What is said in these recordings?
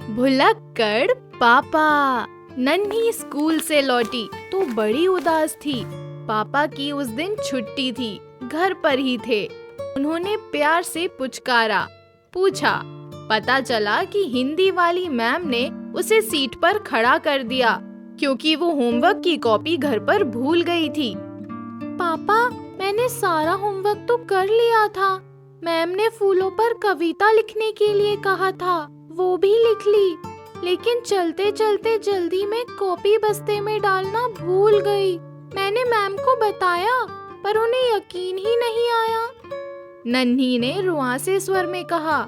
भुलक्कड़ पापा। नन्ही स्कूल से लौटी तो बड़ी उदास थी। पापा की उस दिन छुट्टी थी, घर पर ही थे। उन्होंने प्यार से पुचकारा, पूछा। पता चला कि हिंदी वाली मैम ने उसे सीट पर खड़ा कर दिया क्योंकि वो होमवर्क की कॉपी घर पर भूल गई थी। पापा, मैंने सारा होमवर्क तो कर लिया था। मैम ने फूलों पर कविता लिखने के लिए कहा था, वो भी लिख ली। लेकिन चलते चलते जल्दी में कॉपी बस्ते में डालना भूल गई। मैंने मैम को बताया पर उन्हें यकीन ही नहीं आया। नन्ही ने रुआंसे स्वर में कहा।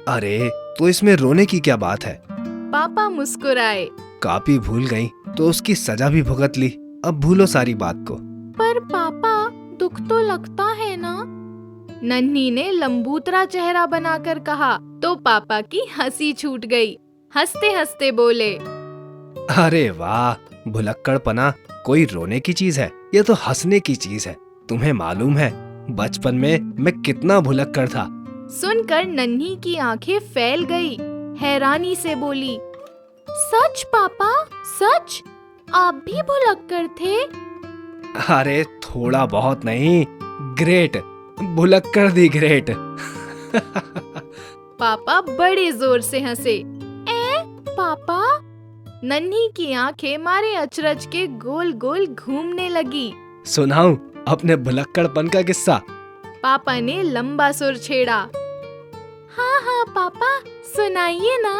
अरे, तो इसमें रोने की क्या बात है? पापा मुस्कुराए। कॉपी भूल गई तो उसकी सजा भी भुगत ली। अब भूलो सारी बात को। पर पापा, दुख तो लगता है ना? नन्ही ने लंबूतरा चेहरा बनाकर कहा तो पापा की हंसी छूट गई। हंसते हंसते बोले। अरे वाह, भुलक्कड़पना कोई रोने की चीज है, ये तो हंसने की चीज है। तुम्हें मालूम है बचपन में मैं कितना भुलक्कड़ था? सुनकर नन्ही की आंखें फैल गई। हैरानी से बोली, सच पापा, सच? आप भी भुलक्कड़ थे? अरे थोड़ा बहुत नहीं, ग्रेट, भुलक्कड़ दी ग्रेट। पापा बड़े जोर से हंसे। पापा? नन्ही की आंखें मारे अचरज के गोल गोल घूमने लगी। सुनाऊं अपने भुलक्कड़पन का किस्सा? पापा ने लंबा सुर छेड़ा। हाँ हाँ पापा, सुनाइए ना।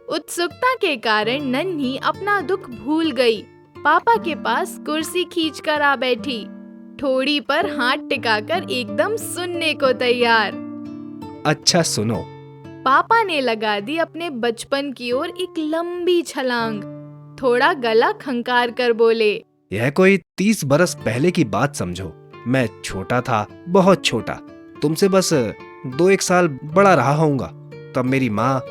उत्सुकता के कारण नन्ही अपना दुख भूल गई। पापा के पास कुर्सी खींचकर आ बैठी, ठोड़ी पर हाथ टिकाकर एकदम सुनने को तैयार। अच्छा सुनो। पापा ने लगा दी अपने बचपन की ओर एक लंबी छलांग। थोड़ा गला खंकार कर बोले। यह कोई 30 बरस पहले की बात समझो। मैं छोटा था, बहुत छोटा, तुमसे बस 2-1 साल बड़ा रहा होऊंगा। तब मेरी माँ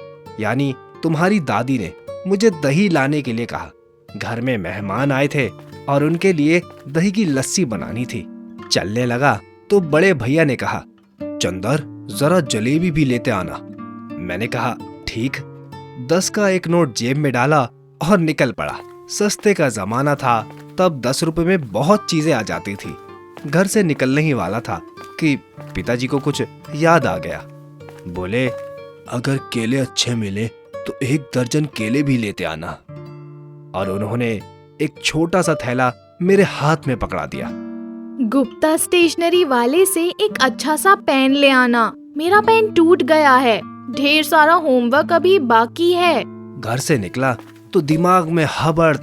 यानी तुम्हारी दादी ने मुझे दही लाने के लिए कहा। घर में मेहमान आए थे और उनके लिए दही की लस्सी बनानी थी। चलने लगा तो बड़े भैया ने कहा, चंदर जरा जलेबी भी लेते आना। मैंने कहा ठीक। 10 का एक नोट जेब में डाला और निकल पड़ा। सस्ते का जमाना था, तब 10 रुपए में बहुत चीजें आ जाती थी। घर से निकलने ही वाला था कि पिताजी को कुछ याद आ गया। बोले, अगर केले अच्छे मिले तो 1 दर्जन केले भी लेते आना। और उन्होंने एक छोटा सा थैला मेरे हाथ में पकड़ा दिया। गुप्ता स्टेशनरी वाले से एक अच्छा सा पेन ले आना। मेरा पेन टूट गया है। ढेर सारा होमवर्क अभी बाकी है। घर से निकला तो दिमाग में हबड़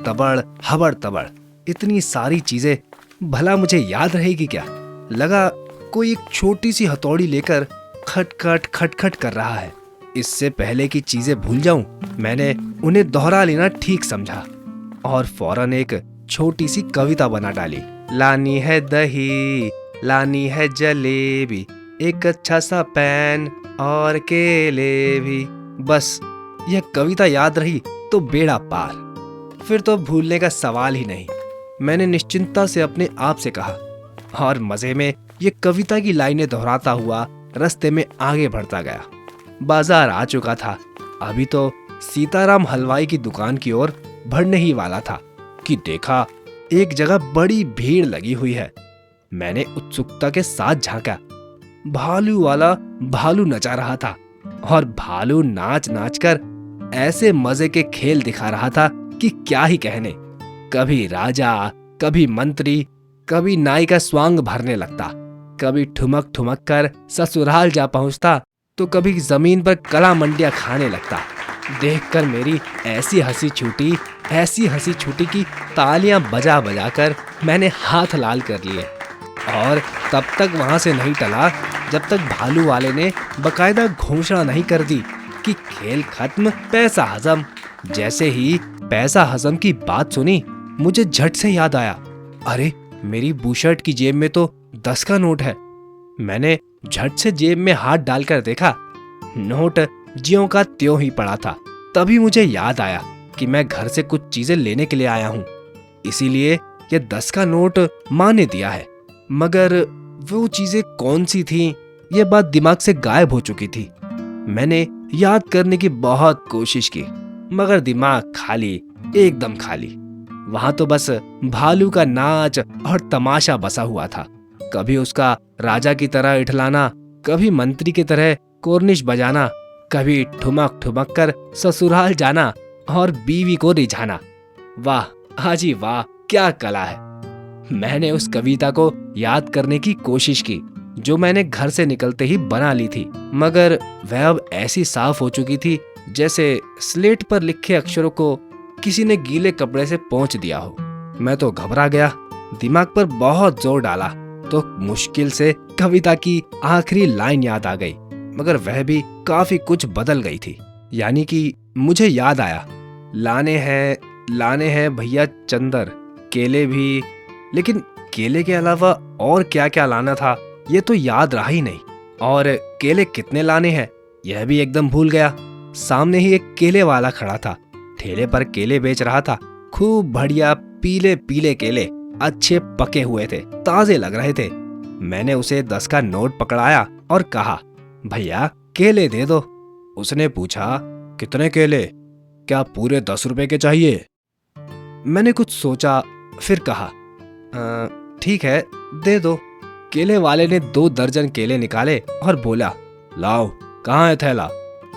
तबड़ इतनी सारी चीजें, भला मुझे याद रहेगी क्या? लगा कोई एक छोटी सी हथौड़ी लेकर खटखट खटखट कर रहा है। इससे पहले की चीजें भूल जाऊं, मैंने उन्हें दोहरा लेना ठीक समझा और फौरन एक छोटी सी कविता बना डाली। लानी है दही, लानी है जलेबी, एक अच्छा सा पेन और केले भी। बस यह कविता याद रही तो बेड़ा पार। फिर तो भूलने का सवाल ही नहीं। मैंने निश्चिंतता से अपने आप से कहा और मजे में ये कविता की लाइनें दोहराता हुआ रास्ते में आगे बढ़ता गया। बाजार आ चुका था। अभी तो सीताराम हलवाई की दुकान की ओर बढ़ने ही वाला था कि देखा एक जगह बड़ी भीड़ लगी हुई है। मैंने उत्सुकता के साथ झांका। भालू वाला भालू नचा रहा था और भालू नाच नाच कर ऐसे मजे के खेल दिखा रहा था कि क्या ही कहने। कभी राजा, कभी मंत्री, कभी नाई का स्वांग भरने लगता, कभी ठुमक ठुमक कर ससुराल जा पहुंचता, तो कभी जमीन पर कला मंडिया खाने लगता। देखकर मेरी ऐसी हंसी छूटी कि तालियां बजा बजा कर मैंने हाथ लाल कर लिए। और तब तक वहां से नहीं टला जब तक भालू वाले ने बकायदा घोषणा नहीं कर दी कि खेल खत्म, पैसा हजम। जैसे ही पैसा हजम की बात सुनी, मुझे झट से याद आया, अरे मेरी बूशर्ट की जेब में तो 10 का नोट है। मैंने झट से जेब में हाथ डालकर देखा, नोट ज्यों का त्यों ही पड़ा था। तभी मुझे याद आया कि मैं घर से कुछ चीजें लेने के लिए आया हूँ, इसीलिए ये 10 का नोट माँ ने दिया है। मगर वो चीजें कौन सी थीं, ये बात दिमाग से गायब हो चुकी थी। मैंने याद करने की बहुत कोशिश की, मगर दिमाग खाली, एकदम खाली। वहां तो बस भालू का नाच और तमाशा बसा हुआ था। कभी उसका राजा की तरह इठलाना, कभी मंत्री की तरह कोर्निश बजाना, कभी ठुमक ठुमक कर ससुराल जाना और बीवी को रिझाना। वाह हाजी वाह, क्या कला है। मैंने उस कविता को याद करने की कोशिश की जो मैंने घर से निकलते ही बना ली थी, मगर वह अब ऐसी साफ हो चुकी थी जैसे स्लेट पर लिखे अक्षरों को किसी ने गीले कपड़े से पोंछ दिया हो। मैं तो घबरा गया। दिमाग पर बहुत जोर डाला तो मुश्किल से कविता की आखिरी लाइन याद आ गई, मगर वह भी काफी कुछ बदल गई थी। यानी कि मुझे याद आया, लाने हैं भैया चंदर, केले भी, लेकिन केले के अलावा और क्या क्या लाना था ये तो याद रहा ही नहीं। और केले कितने लाने हैं यह भी एकदम भूल गया। सामने ही एक केले वाला खड़ा था, ठेले पर केले बेच रहा था। खूब बढ़िया पीले पीले केले, अच्छे पके हुए थे, ताजे लग रहे थे। मैंने उसे 10 का नोट पकड़ाया और कहा, भैया केले दे दो। उसने पूछा, कितने केले, क्या पूरे 10 रुपए के चाहिए? मैंने कुछ सोचा, फिर कहा, ठीक है दे दो। केले वाले ने 2 दर्जन केले निकाले और बोला, लाओ कहाँ है थैला?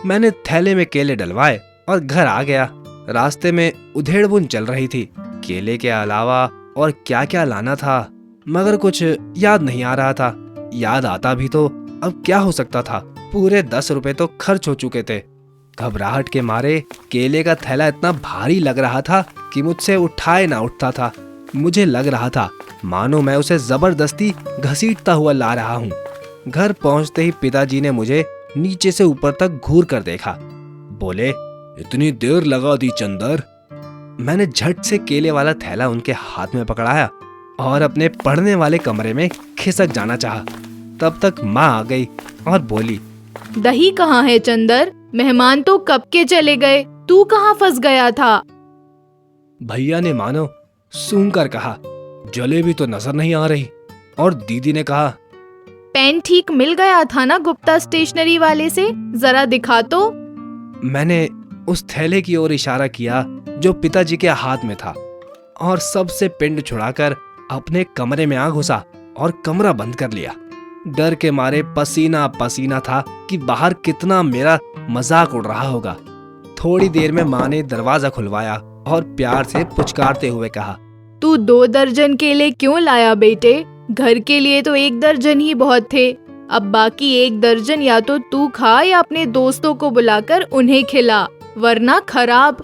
मैंने थैले में केले डलवाए और घर आ गया। रास्ते में उधेड़बुन चल रही थी, केले के अलावा और क्या क्या लाना था, मगर कुछ याद नहीं आ रहा था। याद आता भी तो अब क्या हो सकता था, पूरे 10 रुपए तो खर्च हो चुके थे। घबराहट के मारे केले का थैला इतना भारी लग रहा था कि मुझसे उठाए ना उठता था। मुझे लग रहा था मानो मैं उसे जबरदस्ती घसीटता हुआ ला रहा हूँ। घर पहुँचते ही पिताजी ने मुझे नीचे से ऊपर तक घूर कर देखा। बोले, इतनी देर लगा दी चंदर? मैंने झट से केले वाला थैला उनके हाथ में पकड़ाया और अपने पढ़ने वाले कमरे में खिसक जाना चाहा। तब तक माँ आ गई और बोली, दही कहाँ है चंदर? मेहमान तो कब के चले गए, तू कहाँ फंस गया था? भैया ने मानो सूंघ कर कहा, जलेबी तो नजर नहीं आ रही। और दीदी ने कहा, पेन ठीक मिल गया था ना गुप्ता स्टेशनरी वाले से, जरा दिखा तो। मैंने उस थैले की ओर इशारा किया जो पिताजी के हाथ में था और सबसे पिंड छुड़ाकर अपने कमरे में आ घुसा और कमरा बंद कर लिया। डर के मारे पसीना पसीना था कि बाहर कितना मेरा मजाक उड़ रहा होगा। थोड़ी देर में माँ ने दरवाजा खुलवाया और प्यार से पुचकारते हुए कहा, तू 2 दर्जन केले क्यों लाया बेटे? घर के लिए तो 1 दर्जन ही बहुत थे। अब बाकी 1 दर्जन या तो तू खा या अपने दोस्तों को बुलाकर उन्हें खिला, वरना खराब।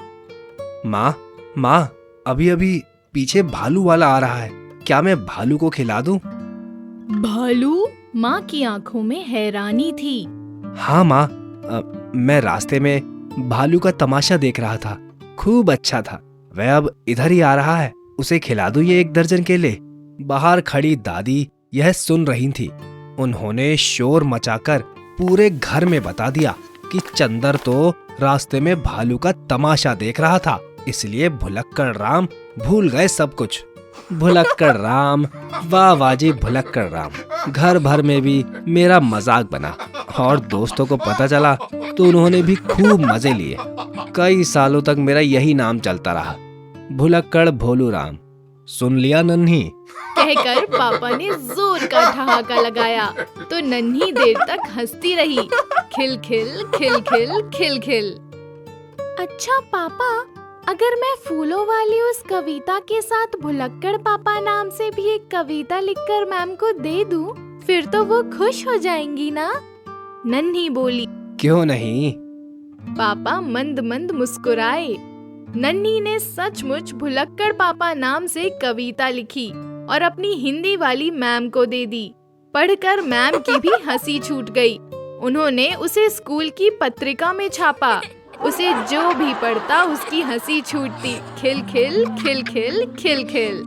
माँ, अभी अभी पीछे भालू वाला आ रहा है, क्या मैं भालू को खिला दूं? भालू? माँ की आंखों में हैरानी थी। हाँ माँ, मैं रास्ते में भालू का तमाशा देख रहा था, खूब अच्छा था। वह अब इधर ही आ रहा है, उसे खिला दूं ये 1 दर्जन केले? बाहर खड़ी दादी यह सुन रही थी। उन्होंने शोर मचाकर पूरे घर में बता दिया कि चंदर तो रास्ते में भालू का तमाशा देख रहा था, इसलिए भुलक्कड़ राम भूल गए सब कुछ। भुलक्कड़ राम, वाह वाजी भुलक्कड़ राम। घर भर में भी मेरा मजाक बना और दोस्तों को पता चला तो उन्होंने भी खूब मजे लिए। कई सालों तक मेरा यही नाम चलता रहा, भुलक्कड़ भोलू राम। सुन लिया नन्ही? कहकर पापा ने जोर का ठहाका लगाया तो नन्ही देर तक हंसती रही, खिल खिल खिल खिल खिल खिल। अच्छा पापा, अगर मैं फूलों वाली उस कविता के साथ भुलक्कड़ पापा नाम से भी एक कविता लिखकर मैम को दे दूं, फिर तो वो खुश हो जाएंगी ना? नन्ही बोली। क्यों नहीं? पापा मंद मंद मुस्कुराए। नन्ही ने सचमुच भुलक्कड़ पापा नाम से कविता लिखी और अपनी हिंदी वाली मैम को दे दी। पढ़कर मैम की भी हंसी छूट गई। उन्होंने उसे स्कूल की पत्रिका में छापा। उसे जो भी पढ़ता उसकी हंसी छूटती। खिल खिल खिल खिल खिल खिल।